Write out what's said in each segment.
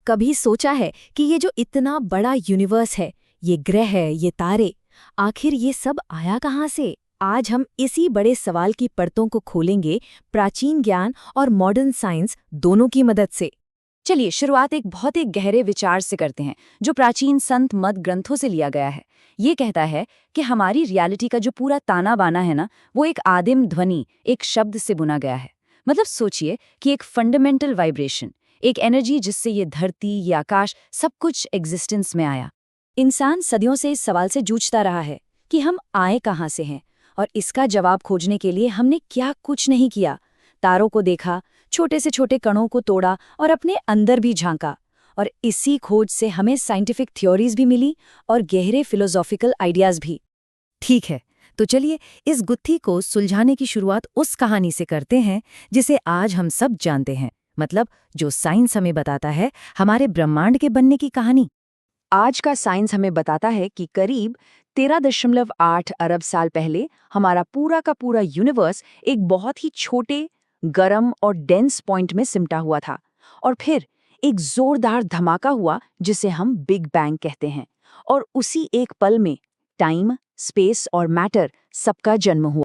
कभी सोचा है कि ये जो इतना बड़ा यूनिवर्स है, ये ग्रह है, ये तारे, आखिर ये सब आया कहाँ से? आज हम इसी बड़े सवाल की परतों को खोलेंगे, प्राचीन ज्ञान और मॉडर्न साइंस दोनों की मदद से। चलिए शुरुआत एक बहुत ही गहरे विचार से करते हैं, जो प्राचीन संत मत ग्रंथों से लिया गया है। ये कहता है कि हमारी रियलिटी का जो पूरा ताना बाना है ना, वो एक आदिम ध्वनि, एक शब्द से बुना गया है। मतलब सोचिए कि एक फंडामेंटल वाइब्रेशन, एक एनर्जी जिससे ये धरती, ये आकाश, सब कुछ एग्जिस्टेंस में आया। इंसान सदियों से इस सवाल से जूझता रहा है कि हम आए कहाँ से हैं, और इसका जवाब खोजने के लिए हमने क्या कुछ नहीं किया। तारों को देखा, छोटे से छोटे कणों को तोड़ा और अपने अंदर भी झांका, और इसी खोज से हमें साइंटिफिक थ्योरीज भी मिली और गहरे फिलोसॉफिकल आइडियाज भी। ठीक है, तो चलिए इस गुत्थी को सुलझाने की शुरुआत उस कहानी से करते हैं जिसे आज हम सब जानते हैं, मतलब जो साइंस हमें बताता है, हमारे ब्रह्मांड के बनने की कहानी। आज का साइंस हमें बताता है कि करीब 13.8 अरब साल पहले हमारा पूरा का पूरा यूनिवर्स एक बहुत ही छोटे, गर्म और डेंस पॉइंट में सिमटा हुआ था, और फिर एक जोरदार धमाका हुआ जिसे हम बिग बैंग कहते हैं। और उसी एक पल में टाइम, स्पेस और मैटर सबका जन्म हुआ।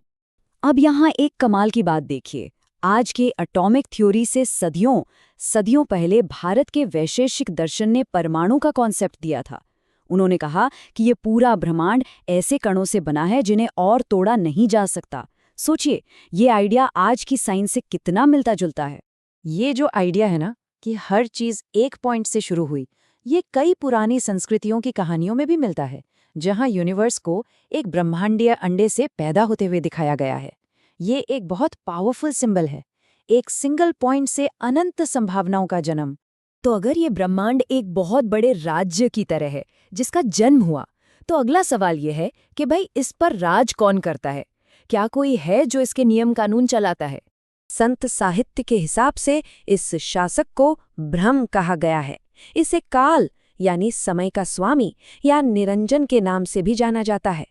अब यहाँ एक कमाल की बात देखिए। आज के एटॉमिक थ्योरी से सदियों पहले भारत के वैशेषिक दर्शन ने परमाणु का कॉन्सेप्ट दिया था। उन्होंने कहा कि ये पूरा ब्रह्मांड ऐसे कणों से बना है जिन्हें और तोड़ा नहीं जा सकता। सोचिए, ये आइडिया आज की साइंस से कितना मिलता जुलता है। ये जो आइडिया है ना कि हर चीज एक पॉइंट से शुरू हुई, ये कई पुरानी संस्कृतियों की कहानियों में भी मिलता है, जहां यूनिवर्स को एक ब्रह्मांडीय अंडे से पैदा होते हुए दिखाया गया है। ये एक बहुत पावरफुल सिंबल है, एक सिंगल पॉइंट से अनंत संभावनाओं का जन्म। तो अगर ये ब्रह्मांड एक बहुत बड़े राज्य की तरह है जिसका जन्म हुआ, तो अगला सवाल ये है कि भाई इस पर राज कौन करता है? क्या कोई है जो इसके नियम कानून चलाता है? संत साहित्य के हिसाब से इस शासक को ब्रह्म कहा गया है। इसे काल यानी समय का स्वामी या निरंजन के नाम से भी जाना जाता है,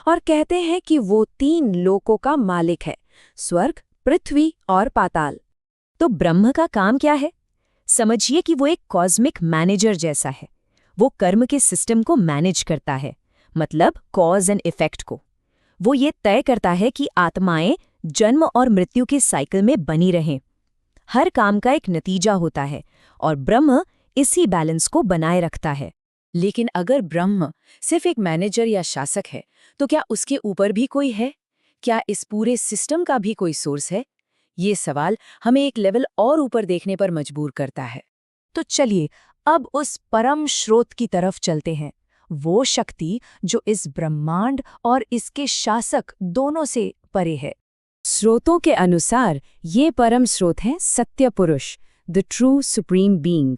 और कहते हैं कि वो 3 लोकों का मालिक है, स्वर्ग, पृथ्वी और पाताल। तो ब्रह्म का काम क्या है? समझिए कि वो एक कॉस्मिक मैनेजर जैसा है। वो कर्म के सिस्टम को मैनेज करता है, मतलब कॉज एंड इफेक्ट को। वो ये तय करता है कि आत्माएं जन्म और मृत्यु के साइकिल में बनी रहें। हर काम का एक नतीजा होता है, और ब्रह्म इसी बैलेंस को बनाए रखता है। लेकिन अगर ब्रह्म सिर्फ एक मैनेजर या शासक है, तो क्या उसके ऊपर भी कोई है? क्या इस पूरे सिस्टम का भी कोई सोर्स है? ये सवाल हमें एक लेवल और ऊपर देखने पर मजबूर करता है। तो चलिए अब उस परम स्रोत की तरफ चलते हैं, वो शक्ति जो इस ब्रह्मांड और इसके शासक दोनों से परे है। स्रोतों के अनुसार ये परम स्रोत है सत्य पुरुष, द ट्रू सुप्रीम बीइंग।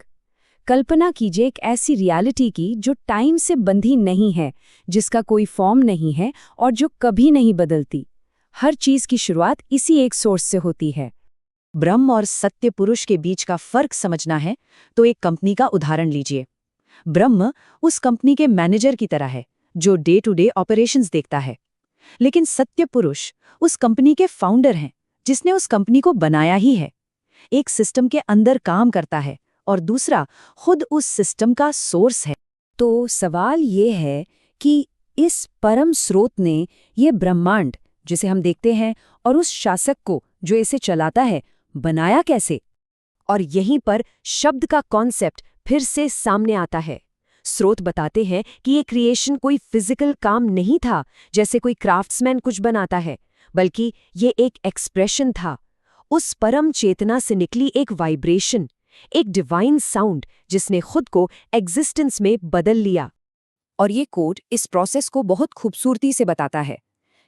कल्पना कीजिए एक ऐसी रियलिटी की जो टाइम से बंधी नहीं है, जिसका कोई फॉर्म नहीं है और जो कभी नहीं बदलती। हर चीज की शुरुआत इसी एक सोर्स से होती है। ब्रह्म और सत्य पुरुष के बीच का फर्क समझना है तो एक कंपनी का उदाहरण लीजिए। ब्रह्म उस कंपनी के मैनेजर की तरह है, जो डे टू डे ऑपरेशंस देखता है। लेकिन सत्य पुरुष उस कंपनी के फाउंडर हैं, जिसने उस कंपनी को बनाया ही है। एक सिस्टम के अंदर काम करता है और दूसरा खुद उस सिस्टम का सोर्स है। तो सवाल ये है कि इस परम स्रोत ने ये ब्रह्मांड जिसे हम देखते हैं और उस शासक को जो इसे चलाता है, बनाया कैसे? और यहीं पर शब्द का कॉन्सेप्ट फिर से सामने आता है। स्रोत बताते हैं कि ये क्रिएशन कोई फिजिकल काम नहीं था, जैसे कोई क्राफ्ट्समैन कुछ बनाता है, बल्कि ये एक एक्सप्रेशन था। उस परम चेतना से निकली एक वाइब्रेशन, एक डिवाइन साउंड जिसने खुद को एग्जिस्टेंस में बदल लिया। और ये कोड इस प्रोसेस को बहुत खूबसूरती से बताता है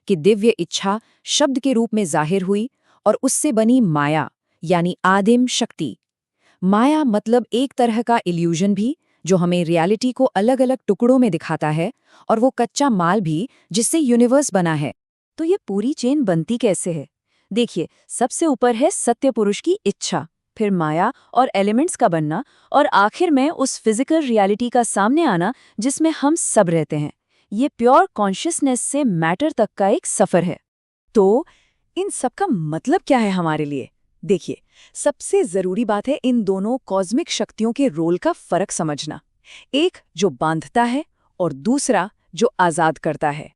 कि दिव्य इच्छा शब्द के रूप में जाहिर हुई और उससे बनी माया, यानी आदिम शक्ति। माया मतलब एक तरह का इल्यूजन भी, जो हमें रियलिटी को अलग अलग टुकड़ों में दिखाता है, और वो कच्चा माल भी जिससे यूनिवर्स बना है। तो ये पूरी चेन बनती कैसे है? देखिए, सबसे ऊपर है सत्य पुरुष की इच्छा, फिर माया और एलिमेंट्स का बनना, और आखिर में उस फिजिकल रियलिटी का सामने आना जिसमें हम सब रहते हैं। ये प्योर कॉन्शियसनेस से मैटर तक का एक सफर है। तो इन सब का मतलब क्या है हमारे लिए? देखिए, सबसे जरूरी बात है इन दोनों कॉस्मिक शक्तियों के रोल का फर्क समझना। एक जो बांधता है और दूसरा जो आजाद करता है।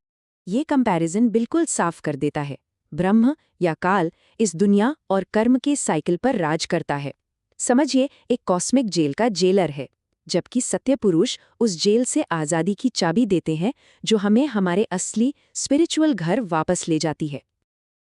ये कंपैरिजन बिल्कुल साफ कर देता है। ब्रह्म या काल इस दुनिया और कर्म के साइकिल पर राज करता है। समझिए एक कॉस्मिक जेल का जेलर है, जबकि सत्य पुरुष उस जेल से आज़ादी की चाबी देते हैं जो हमें हमारे असली स्पिरिचुअल घर वापस ले जाती है।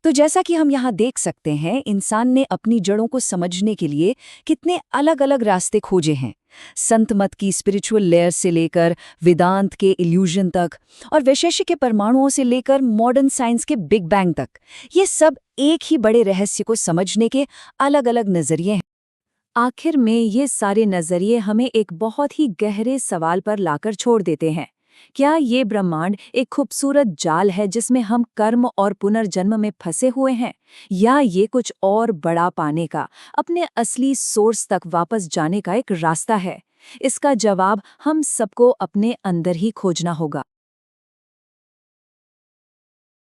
तो जैसा कि हम यहाँ देख सकते हैं, इंसान ने अपनी जड़ों को समझने के लिए कितने अलग-अलग रास्ते खोजे हैं। संत मत की स्पिरिचुअल लेयर से लेकर वेदांत के इल्यूजन तक और वैशेषिक के परमाणुओं से लेकर मॉडर्न साइंस के बिग बैंग तक, ये सब एक ही बड़े रहस्य को समझने के अलग-अलग नजरिए हैं। आखिर में ये सारे नजरिए हमें एक बहुत ही गहरे सवाल पर लाकर छोड़ देते हैं। क्या ये ब्रह्मांड एक खूबसूरत जाल है जिसमें हम कर्म और पुनर्जन्म में फंसे हुए हैं, या ये कुछ और बड़ा पाने का, अपने असली सोर्स तक वापस जाने का एक रास्ता है? इसका जवाब हम सबको अपने अंदर ही खोजना होगा।